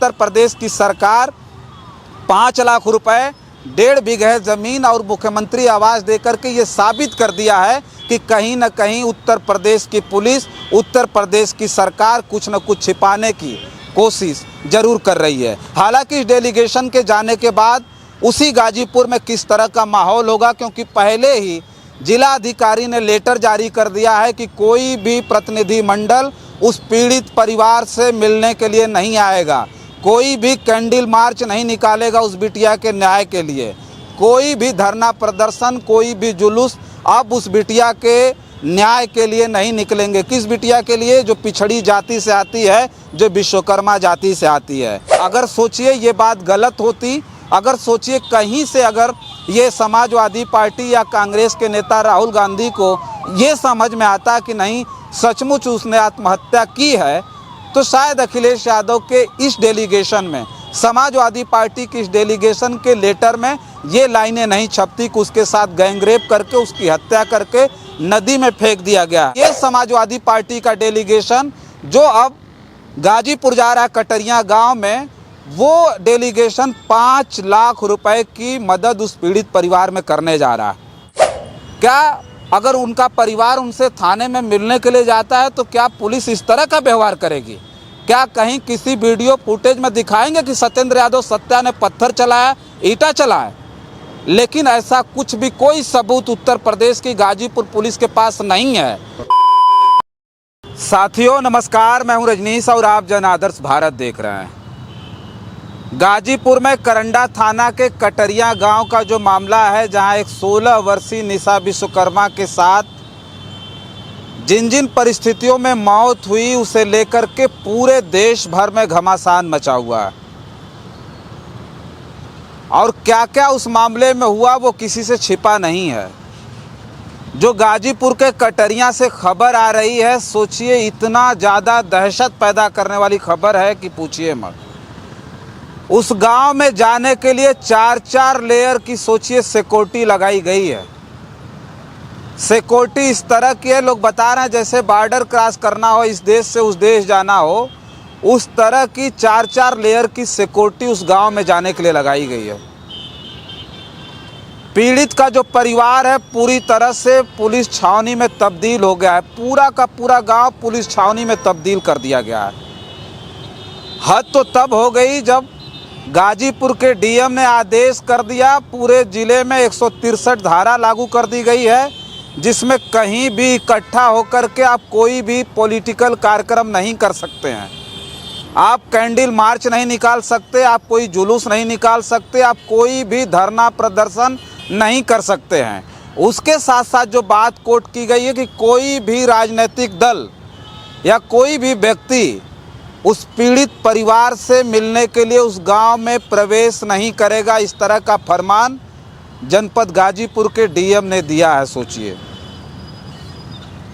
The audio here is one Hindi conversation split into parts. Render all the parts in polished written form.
उत्तर प्रदेश की सरकार 5 लाख रुपए 1.5 बीघे ज़मीन और मुख्यमंत्री आवास देकर के ये साबित कर दिया है कि कहीं न कहीं उत्तर प्रदेश की पुलिस, उत्तर प्रदेश की सरकार कुछ न कुछ छिपाने की कोशिश ज़रूर कर रही है। हालांकि इस डेलीगेशन के जाने के बाद उसी गाजीपुर में किस तरह का माहौल होगा, क्योंकि पहले ही जिला अधिकारी ने लेटर जारी कर दिया है कि कोई भी प्रतिनिधि मंडल उस पीड़ित परिवार से मिलने के लिए नहीं आएगा, कोई भी कैंडल मार्च नहीं निकालेगा उस बिटिया के न्याय के लिए, कोई भी धरना प्रदर्शन, कोई भी जुलूस अब उस बिटिया के न्याय के लिए नहीं निकलेंगे। किस बिटिया के लिए? जो पिछड़ी जाति से आती है, जो विश्वकर्मा जाति से आती है। अगर सोचिए ये बात गलत होती, अगर सोचिए कहीं से अगर ये समाजवादी पार्टी या कांग्रेस के नेता राहुल गांधी को ये समझ में आता कि नहीं सचमुच उसने आत्महत्या की है, तो शायद अखिलेश यादव के इस डेलीगेशन में, समाजवादी पार्टी की इस डेलीगेशन के लेटर में ये लाइनें नहीं छपती कि उसके साथ गैंगरेप करके उसकी हत्या करके नदी में फेंक दिया गया। ये समाजवादी पार्टी का डेलीगेशन जो अब गाजीपुर जा रहा है कटरिया गांव में, वो डेलीगेशन 5 लाख रुपए की मदद उस पीड़ित परिवार में करने जा रहा है। क्या अगर उनका परिवार उनसे थाने में मिलने के लिए जाता है तो क्या पुलिस इस तरह का व्यवहार करेगी? क्या कहीं किसी वीडियो फुटेज में दिखाएंगे कि सत्येंद्र यादव सत्या ने पत्थर चलाया, ईंटा चलाया? लेकिन ऐसा कुछ भी कोई सबूत उत्तर प्रदेश की गाजीपुर पुलिस के पास नहीं है। साथियों नमस्कार, मैं हूं रजनीश और आप जन आदर्श भारत देख रहे हैं। गाजीपुर में करंडा थाना के कटरिया गांव का जो मामला है, जहां एक 16 वर्षीय निशा विश्वकर्मा के साथ जिन जिन परिस्थितियों में मौत हुई, उसे लेकर के पूरे देश भर में घमासान मचा हुआ है। और क्या क्या उस मामले में हुआ वो किसी से छिपा नहीं है। जो गाजीपुर के कटरिया से खबर आ रही है, सोचिए इतना ज़्यादा दहशत पैदा करने वाली खबर है कि पूछिए मत। उस गांव में जाने के लिए 4-4 लेयर की सोचिए सिक्योरिटी लगाई गई है। सिक्योरिटी इस तरह की है, लोग बता रहे हैं जैसे बॉर्डर क्रॉस करना हो, इस देश से उस देश जाना हो, उस तरह की 4-4 लेयर की सिक्योरिटी उस गांव में जाने के लिए लगाई गई है। पीड़ित का जो परिवार है पूरी तरह से पुलिस छावनी में तब्दील हो गया है। पूरा का पूरा गांव पुलिस छावनी में तब्दील कर दिया गया है। हद तो तब हो गई जब गाजीपुर के डीएम ने आदेश कर दिया, पूरे ज़िले में 163 धारा लागू कर दी गई है, जिसमें कहीं भी इकट्ठा होकर के आप कोई भी पॉलिटिकल कार्यक्रम नहीं कर सकते हैं। आप कैंडल मार्च नहीं निकाल सकते, आप कोई जुलूस नहीं निकाल सकते, आप कोई भी धरना प्रदर्शन नहीं कर सकते हैं। उसके साथ साथ जो बात कोट की गई है कि कोई भी राजनीतिक दल या कोई भी व्यक्ति उस पीड़ित परिवार से मिलने के लिए उस गांव में प्रवेश नहीं करेगा, इस तरह का फरमान जनपद गाजीपुर के डीएम ने दिया है। सोचिए,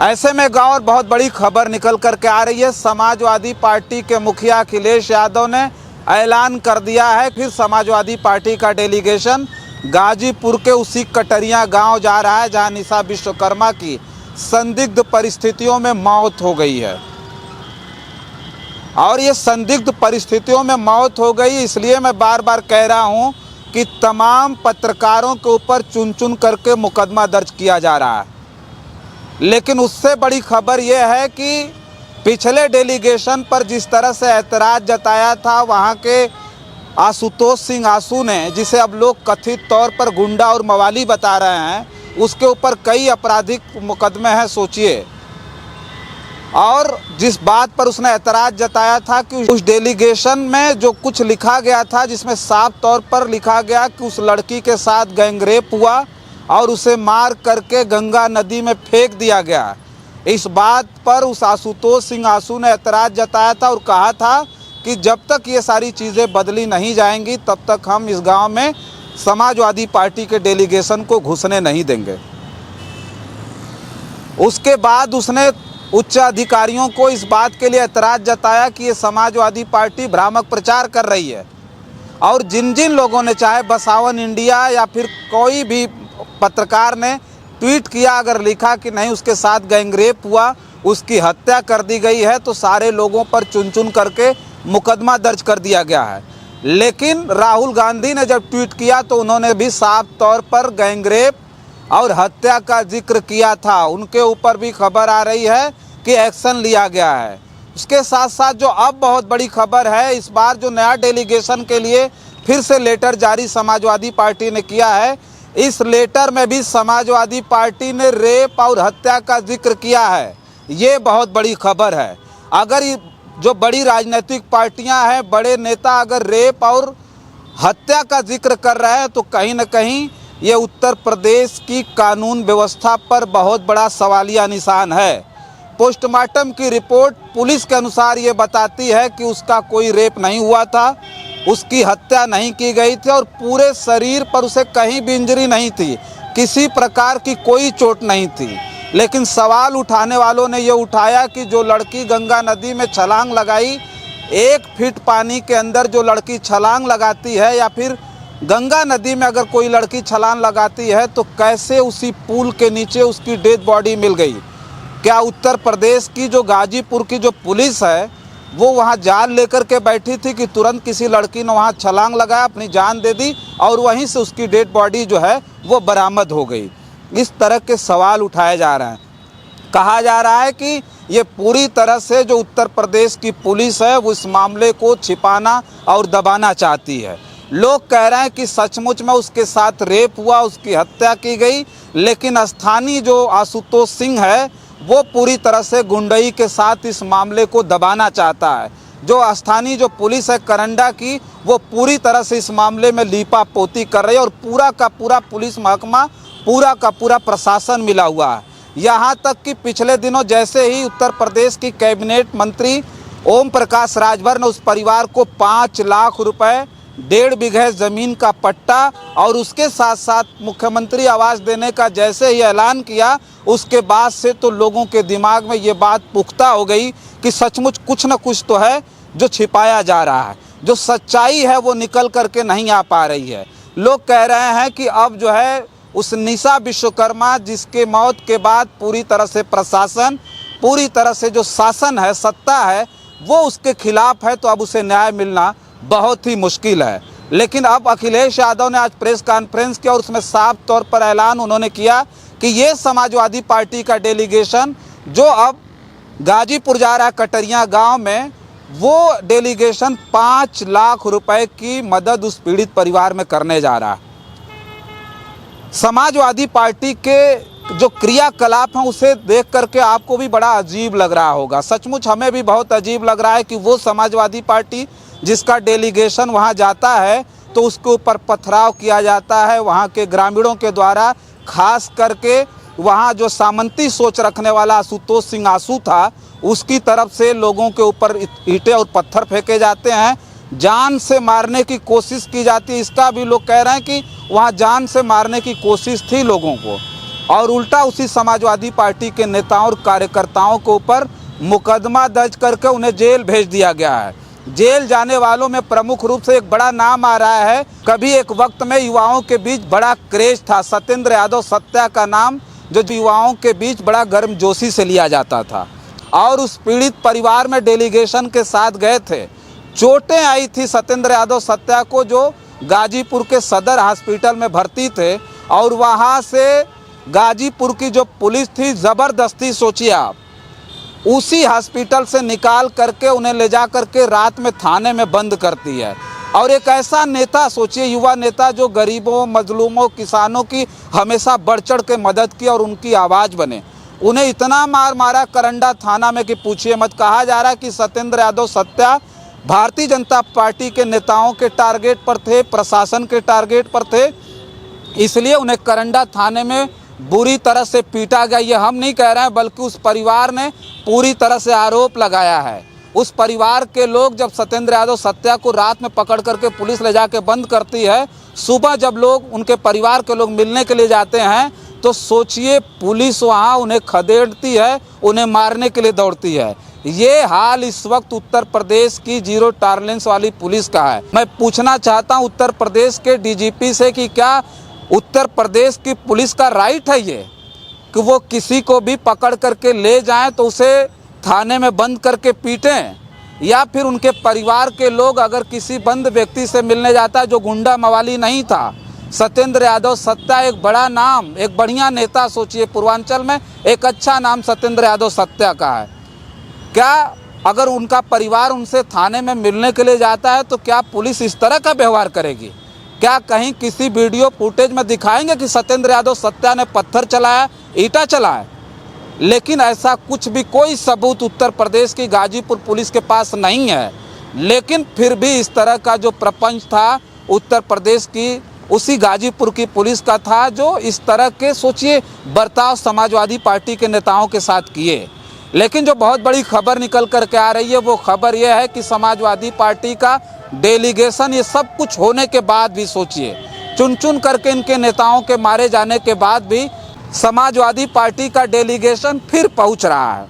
ऐसे में गांव और बहुत बड़ी खबर निकल कर के आ रही है। समाजवादी पार्टी के मुखिया अखिलेश यादव ने ऐलान कर दिया है, फिर समाजवादी पार्टी का डेलीगेशन गाजीपुर के उसी कटरिया गांव जा रहा है, जहां निशा विश्वकर्मा की संदिग्ध परिस्थितियों में मौत हो गई है। और ये संदिग्ध परिस्थितियों में मौत हो गई, इसलिए मैं बार बार कह रहा हूं कि तमाम पत्रकारों के ऊपर चुन चुन करके मुकदमा दर्ज किया जा रहा है। लेकिन उससे बड़ी खबर यह है कि पिछले डेलीगेशन पर जिस तरह से ऐतराज़ जताया था वहां के आशुतोष सिंह आशू ने, जिसे अब लोग कथित तौर पर गुंडा और मवाली बता रहे हैं, उसके ऊपर कई आपराधिक मुकदमे हैं। सोचिए, और जिस बात पर उसने ऐतराज़ जताया था कि उस डेलीगेशन में जो कुछ लिखा गया था, जिसमें साफ तौर पर लिखा गया कि उस लड़की के साथ गैंगरेप हुआ और उसे मार करके गंगा नदी में फेंक दिया गया, इस बात पर उस आशुतोष सिंह आशू ने ऐतराज़ जताया था और कहा था कि जब तक ये सारी चीज़ें बदली नहीं जाएंगी तब तक हम इस गांव में समाजवादी पार्टी के डेलीगेशन को घुसने नहीं देंगे। उसके बाद उसने उच्च अधिकारियों को इस बात के लिए ऐतराज़ जताया कि ये समाजवादी पार्टी भ्रामक प्रचार कर रही है, और जिन जिन लोगों ने, चाहे बसावन इंडिया या फिर कोई भी पत्रकार ने ट्वीट किया, अगर लिखा कि नहीं उसके साथ गैंगरेप हुआ, उसकी हत्या कर दी गई है, तो सारे लोगों पर चुन चुन करके मुकदमा दर्ज कर दिया गया है। लेकिन राहुल गांधी ने जब ट्वीट किया तो उन्होंने भी साफ तौर पर गैंगरेप और हत्या का जिक्र किया था। उनके ऊपर भी खबर आ रही है कि एक्शन लिया गया है। उसके साथ साथ जो अब बहुत बड़ी खबर है, इस बार जो नया डेलीगेशन के लिए फिर से लेटर जारी समाजवादी पार्टी ने किया है, इस लेटर में भी समाजवादी पार्टी ने रेप और हत्या का जिक्र किया है। ये बहुत बड़ी खबर है। अगर जो बड़ी राजनीतिक पार्टियां हैं, बड़े नेता अगर रेप और हत्या का जिक्र कर रहे हैं तो कहीं न कहीं ये उत्तर प्रदेश की कानून व्यवस्था पर बहुत बड़ा सवालिया निशान है। पोस्टमार्टम की रिपोर्ट पुलिस के अनुसार ये बताती है कि उसका कोई रेप नहीं हुआ था, उसकी हत्या नहीं की गई थी और पूरे शरीर पर उसे कहीं भी इंजरी नहीं थी, किसी प्रकार की कोई चोट नहीं थी। लेकिन सवाल उठाने वालों ने ये उठाया कि जो लड़की गंगा नदी में छलांग लगाई, 1 फीट पानी के अंदर जो लड़की छलांग लगाती है या फिर गंगा नदी में अगर कोई लड़की छलांग लगाती है तो कैसे उसी पुल के नीचे उसकी डेड बॉडी मिल गई? क्या उत्तर प्रदेश की जो गाजीपुर की जो पुलिस है वो वहाँ जान लेकर के बैठी थी कि तुरंत किसी लड़की ने वहाँ छलांग लगाया, अपनी जान दे दी और वहीं से उसकी डेड बॉडी जो है वो बरामद हो गई? इस तरह के सवाल उठाए जा रहे हैं। कहा जा रहा है कि ये पूरी तरह से जो उत्तर प्रदेश की पुलिस है वो इस मामले को छिपाना और दबाना चाहती है। लोग कह रहे हैं कि सचमुच में उसके साथ रेप हुआ, उसकी हत्या की गई, लेकिन स्थानीय जो आशुतोष सिंह है वो पूरी तरह से गुंडई के साथ इस मामले को दबाना चाहता है। जो स्थानीय जो पुलिस है करंडा की, वो पूरी तरह से इस मामले में लीपापोती कर रही है और पूरा का पूरा पुलिस महकमा, पूरा का पूरा प्रशासन मिला हुआ है। यहाँ तक कि पिछले दिनों जैसे ही उत्तर प्रदेश की कैबिनेट मंत्री ओम प्रकाश राजभर ने उस परिवार को 5 लाख रुपए, 1.5 बीघे ज़मीन का पट्टा और उसके साथ साथ मुख्यमंत्री आवास देने का जैसे ही ऐलान किया, उसके बाद से तो लोगों के दिमाग में ये बात पुख्ता हो गई कि सचमुच कुछ न कुछ तो है जो छिपाया जा रहा है, जो सच्चाई है वो निकल करके नहीं आ पा रही है। लोग कह रहे हैं कि अब जो है उस निशा विश्वकर्मा जिसके मौत के बाद पूरी तरह से प्रशासन, पूरी तरह से जो शासन है, सत्ता है, वो उसके खिलाफ है, तो अब उसे न्याय मिलना बहुत ही मुश्किल है। लेकिन अब अखिलेश यादव ने आज प्रेस कॉन्फ्रेंस किया और उसमें साफ तौर पर ऐलान उन्होंने किया कि ये समाजवादी पार्टी का डेलीगेशन जो अब गाजीपुर जा रहा है कटरिया गांव में, वो डेलीगेशन 5 लाख रुपए की मदद उस पीड़ित परिवार में करने जा रहा है। समाजवादी पार्टी के जो क्रियाकलाप हैं उसे देख करके आपको भी बड़ा अजीब लग रहा होगा। सचमुच हमें भी बहुत अजीब लग रहा है कि वो समाजवादी पार्टी जिसका डेलीगेशन वहां जाता है तो उसके ऊपर पथराव किया जाता है वहां के ग्रामीणों के द्वारा। खास करके वहां जो सामंती सोच रखने वाला आशुतोष सिंह आशू था, उसकी तरफ से लोगों के ऊपर ईंटें और पत्थर फेंके जाते हैं, जान से मारने की कोशिश की जाती है। इसका भी लोग कह रहे हैं कि वहाँ जान से मारने की कोशिश थी लोगों को, और उल्टा उसी समाजवादी पार्टी के नेताओं और कार्यकर्ताओं के ऊपर मुकदमा दर्ज करके उन्हें जेल भेज दिया गया है। जेल जाने वालों में प्रमुख रूप से एक बड़ा नाम आ रहा है। कभी एक वक्त में युवाओं के बीच बड़ा क्रेज था, सत्येंद्र यादव सत्या का नाम जो युवाओं के बीच बड़ा गर्मजोशी से लिया जाता था, और उस पीड़ित परिवार में डेलीगेशन के साथ गए थे। चोटें आई थी सत्येंद्र यादव सत्या को, जो गाजीपुर के सदर हॉस्पिटल में भर्ती थे, और वहाँ से गाजीपुर की जो पुलिस थी ज़बरदस्ती, सोचिए आप, उसी हॉस्पिटल से निकाल करके उन्हें ले जा करके रात में थाने में बंद करती है। और एक ऐसा नेता, सोचिए युवा नेता जो गरीबों, मजलूमों, किसानों की हमेशा बढ़ चढ़ के मदद की और उनकी आवाज़ बने, उन्हें इतना मार मारा करंडा थाना में कि पूछिए मत। कहा जा रहा है कि सत्येंद्र यादव सत्या भारतीय जनता पार्टी के नेताओं के टारगेट पर थे, प्रशासन के टारगेट पर थे, इसलिए उन्हें करंडा थाने में बुरी तरह से पीटा गया। ये हम नहीं कह रहे हैं, बल्कि उस परिवार ने पूरी तरह से आरोप लगाया है। उस परिवार के लोग जब सत्येंद्र यादव सत्या को रात में पकड़ करके पुलिस ले जाके बंद करती है, सुबह जब लोग उनके परिवार के लोग मिलने के लिए जाते हैं तो सोचिए पुलिस वहाँ उन्हें खदेड़ती है, उन्हें मारने के लिए दौड़ती है। ये हाल इस वक्त उत्तर प्रदेश की जीरो टॉलरेंस वाली पुलिस का है। मैं पूछना चाहता हूँ उत्तर प्रदेश के डीजीपी से कि क्या उत्तर प्रदेश की पुलिस का राइट है ये कि वो किसी को भी पकड़ करके ले जाएं तो उसे थाने में बंद करके पीटें? या फिर उनके परिवार के लोग अगर किसी बंद व्यक्ति से मिलने जाता है जो गुंडा मवाली नहीं था। सत्येंद्र यादव सत्या एक बड़ा नाम, एक बढ़िया नेता, सोचिए पूर्वांचल में एक अच्छा नाम सत्येंद्र यादव सत्या का है। क्या अगर उनका परिवार उनसे थाने में मिलने के लिए जाता है तो क्या पुलिस इस तरह का व्यवहार करेगी? क्या कहीं किसी वीडियो फुटेज में दिखाएंगे कि सत्येंद्र यादव सत्या ने पत्थर चलाया, ईंटा चलाया? लेकिन ऐसा कुछ भी कोई सबूत उत्तर प्रदेश की गाजीपुर पुलिस के पास नहीं है। लेकिन फिर भी इस तरह का जो प्रपंच था उत्तर प्रदेश की उसी गाजीपुर की पुलिस का था, जो इस तरह के सोचिए बर्ताव समाजवादी पार्टी के नेताओं के साथ किए। लेकिन जो बहुत बड़ी खबर निकल कर के आ रही है वो खबर ये है कि समाजवादी पार्टी का डेलीगेशन, ये सब कुछ होने के बाद भी सोचिए चुन चुन करके इनके नेताओं के मारे जाने के बाद भी समाजवादी पार्टी का डेलीगेशन फिर पहुंच रहा है।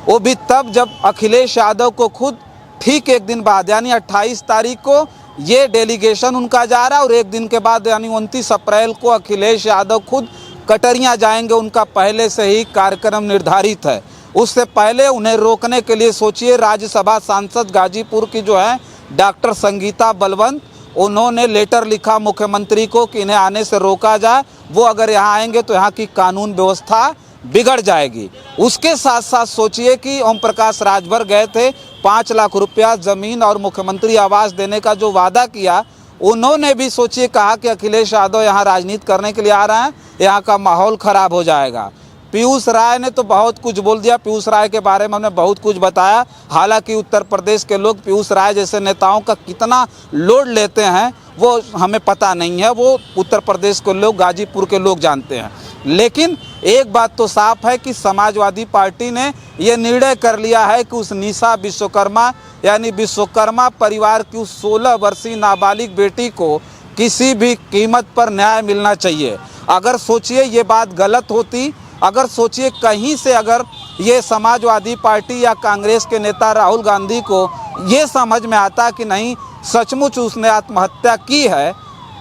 वो भी तब जब अखिलेश यादव को खुद ठीक एक दिन बाद यानी 28 तारीख को ये डेलीगेशन उनका जा रहा है, और एक दिन के बाद यानी 29 अप्रैल को अखिलेश यादव खुद कटरियां जाएंगे। उनका पहले से ही कार्यक्रम निर्धारित है। उससे पहले उन्हें रोकने के लिए सोचिए राज्यसभा सांसद गाजीपुर की जो है डॉक्टर संगीता बलवंत, उन्होंने लेटर लिखा मुख्यमंत्री को कि इन्हें आने से रोका जाए। वो अगर यहाँ आएंगे तो यहाँ की कानून व्यवस्था बिगड़ जाएगी। उसके साथ साथ सोचिए कि ओम प्रकाश राजभर गए थे, 5 लाख रुपया ज़मीन और मुख्यमंत्री आवास देने का जो वादा किया, उन्होंने भी सोचिए कहा कि अखिलेश यादव यहाँ राजनीति करने के लिए आ रहे हैं, यहाँ का माहौल ख़राब हो जाएगा। पीयूष राय ने तो बहुत कुछ बोल दिया। पीयूष राय के बारे में हमने बहुत कुछ बताया। हालांकि उत्तर प्रदेश के लोग पीयूष राय जैसे नेताओं का कितना लोड लेते हैं वो हमें पता नहीं है, वो उत्तर प्रदेश के लोग, गाजीपुर के लोग जानते हैं। लेकिन एक बात तो साफ है कि समाजवादी पार्टी ने ये निर्णय कर लिया है कि उस निशा विश्वकर्मा यानी विश्वकर्मा परिवार की उस 16 वर्षीय नाबालिग बेटी को किसी भी कीमत पर न्याय मिलना चाहिए। अगर सोचिए ये बात गलत होती, अगर सोचिए कहीं से अगर ये समाजवादी पार्टी या कांग्रेस के नेता राहुल गांधी को ये समझ में आता कि नहीं सचमुच उसने आत्महत्या की है,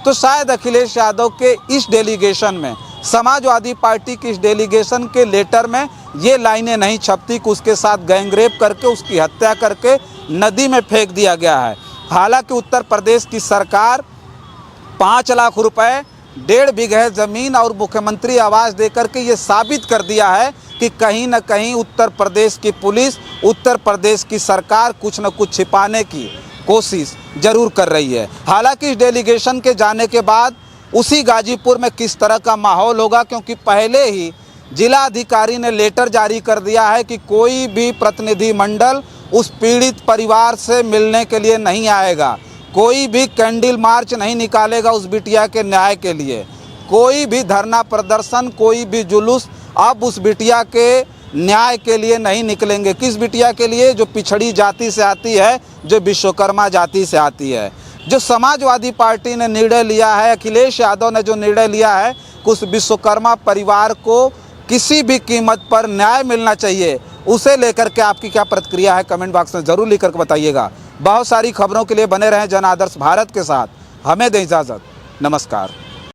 तो शायद अखिलेश यादव के इस डेलीगेशन में, समाजवादी पार्टी की इस डेलीगेशन के लेटर में ये लाइनें नहीं छपती कि उसके साथ गैंगरेप करके उसकी हत्या करके नदी में फेंक दिया गया है। हालांकि उत्तर प्रदेश की सरकार 5 लाख रुपए 1.5 बीघे ज़मीन और मुख्यमंत्री आवास देकर के ये साबित कर दिया है कि कहीं न कहीं उत्तर प्रदेश की पुलिस, उत्तर प्रदेश की सरकार कुछ न कुछ छिपाने की कोशिश जरूर कर रही है। हालांकि इस डेलीगेशन के जाने के बाद उसी गाजीपुर में किस तरह का माहौल होगा, क्योंकि पहले ही जिलाधिकारी ने लेटर जारी कर दिया है कि कोई भी प्रतिनिधि मंडल उस पीड़ित परिवार से मिलने के लिए नहीं आएगा, कोई भी कैंडल मार्च नहीं निकालेगा उस बिटिया के न्याय के लिए, कोई भी धरना प्रदर्शन, कोई भी जुलूस अब उस बिटिया के न्याय के लिए नहीं निकलेंगे। किस बिटिया के लिए? जो पिछड़ी जाति से आती है, जो विश्वकर्मा जाति से आती है। जो समाजवादी पार्टी ने निर्णय लिया है, अखिलेश यादव ने जो निर्णय लिया है कि उस विश्वकर्मा परिवार को किसी भी कीमत पर न्याय मिलना चाहिए, उसे लेकर के आपकी क्या प्रतिक्रिया है कमेंट बॉक्स में ज़रूर लिख कर बताइएगा। बहुत सारी खबरों के लिए बने रहें जन आदर्श भारत के साथ। हमें दें इजाज़त, नमस्कार।